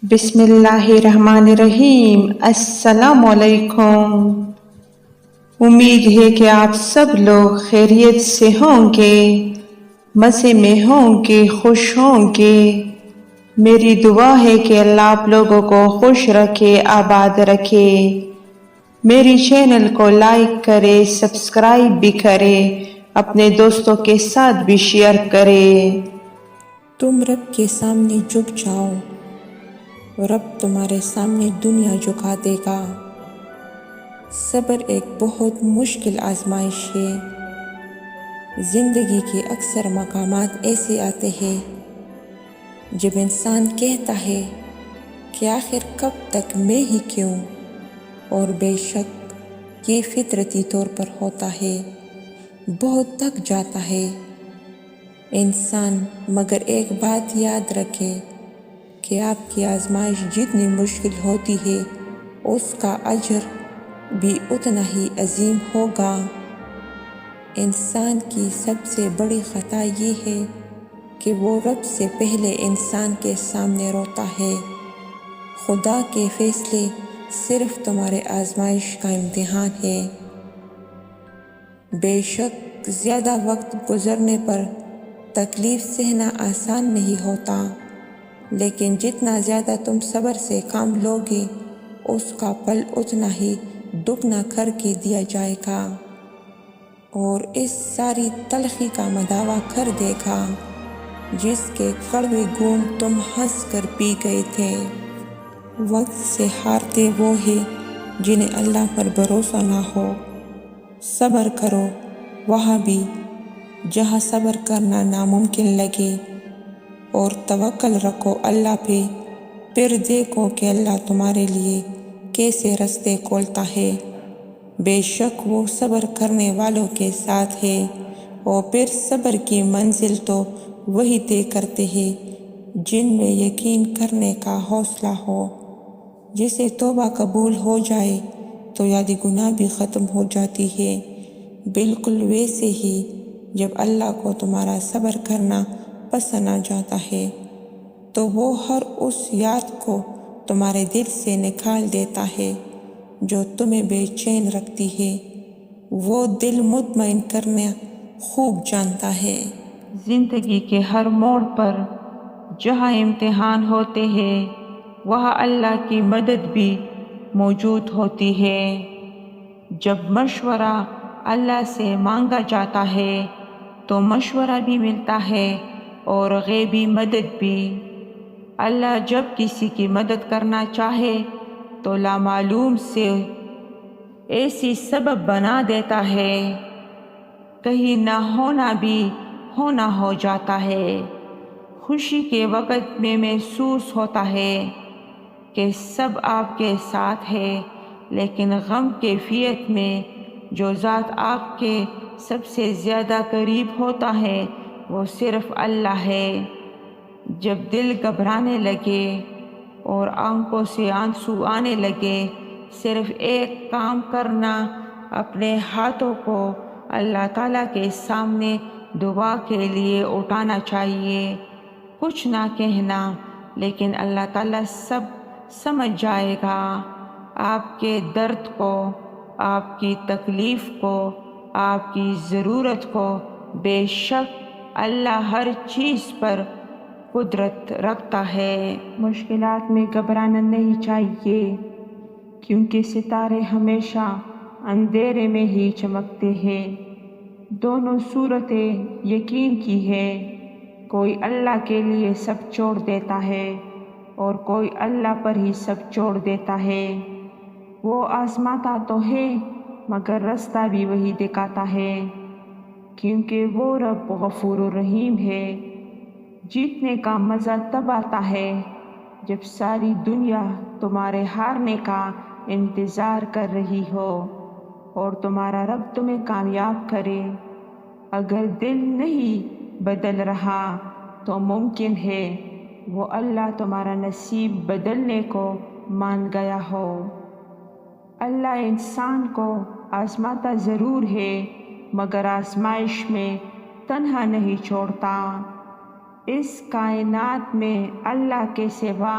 बिस्मिल्लाहिर्रहमानिर्रहीम। अस्सलाम वालेकुम। उम्मीद है कि आप सब लोग खैरियत से होंगे, मज़े में होंगे, खुश होंगे। मेरी दुआ है कि अल्लाह आप लोगों को खुश रखे, आबाद रखे। मेरी चैनल को लाइक करे, सब्सक्राइब भी करे, अपने दोस्तों के साथ भी शेयर करे। तुम रब के सामने झुक जाओ, रब तुम्हारे सामने दुनिया झुका देगा। सब्र एक बहुत मुश्किल आजमाइश है। ज़िंदगी के अक्सर मकामात ऐसे आते हैं जब इंसान कहता है कि आखिर कब तक मैं ही क्यों, और बेशक ये फितरती तौर पर होता है। बहुत थक जाता है इंसान, मगर एक बात याद रखे कि आपकी आजमाइश जितनी मुश्किल होती है उसका अजर भी उतना ही अजीम होगा। इंसान की सबसे बड़ी खता ये है कि वो रब से पहले इंसान के सामने रोता है। खुदा के फैसले सिर्फ तुम्हारे आजमाइश का इम्तिहान है। बेशक ज़्यादा वक्त गुजरने पर तकलीफ़ सहना आसान नहीं होता, लेकिन जितना ज़्यादा तुम सब्र से काम लोगे उसका फल उतना ही दुगना करके दिया जाएगा और इस सारी तलखी का मदावा कर देगा जिसके कड़वे घूंट तुम हंस कर पी गए थे। वक्त से हारते वो हैं जिन्हें अल्लाह पर भरोसा ना हो। सब्र करो वहाँ भी जहाँ सब्र करना नामुमकिन लगे, और तवक्कल रखो अल्लाह पे। फिर देखो कि अल्लाह तुम्हारे लिए कैसे रास्ते खोलता है। बेशक वो सब्र करने वालों के साथ है, और फिर सब्र की मंजिल तो वही तय करते हैं जिनमें यकीन करने का हौसला हो। जिसे तौबा कबूल हो जाए तो याद गुनाह भी ख़त्म हो जाती है। बिल्कुल वैसे ही जब अल्लाह को तुम्हारा सब्र करना पसंद आ जाता है तो वो हर उस याद को तुम्हारे दिल से निकाल देता है जो तुम्हें बेचैन रखती है। वो दिल मुतमईन करना खूब जानता है। ज़िंदगी के हर मोड़ पर जहाँ इम्तिहान होते हैं वहाँ अल्लाह की मदद भी मौजूद होती है। जब मशवरा अल्लाह से मांगा जाता है तो मशवरा भी मिलता है और गैबी मदद भी। अल्लाह जब किसी की मदद करना चाहे तो लामालूम से ऐसी सबब बना देता है, कहीं ना होना भी होना हो जाता है। खुशी के वक़्त में महसूस होता है कि सब आपके साथ है, लेकिन गम कैफियत में जो ज़ात आपके सबसे ज़्यादा करीब होता है वो सिर्फ़ अल्लाह है। जब दिल घबराने लगे और आंखों से आंसू आने लगे, सिर्फ़ एक काम करना, अपने हाथों को अल्लाह ताला के सामने दुआ के लिए उठाना चाहिए। कुछ ना कहना, लेकिन अल्लाह ताला सब समझ जाएगा। आपके दर्द को, आपकी तकलीफ़ को, आपकी ज़रूरत को। बेशक अल्लाह हर चीज़ पर कुदरत रखता है। मुश्किलात में घबराना नहीं चाहिए, क्योंकि सितारे हमेशा अंधेरे में ही चमकते हैं। दोनों सूरतें यकीन की है। कोई अल्लाह के लिए सब छोड़ देता है और कोई अल्लाह पर ही सब छोड़ देता है। वो आजमाता तो है मगर रास्ता भी वही दिखाता है, क्योंकि वो रब गफूर रहीम है। जीतने का मज़ा तब आता है जब सारी दुनिया तुम्हारे हारने का इंतज़ार कर रही हो और तुम्हारा रब तुम्हें कामयाब करे। अगर दिल नहीं बदल रहा तो मुमकिन है वो अल्लाह तुम्हारा नसीब बदलने को मान गया हो। अल्लाह इंसान को आजमाता ज़रूर है, मगर आजमाइश में तन्हा नहीं छोड़ता। इस कायनात में अल्लाह के सिवा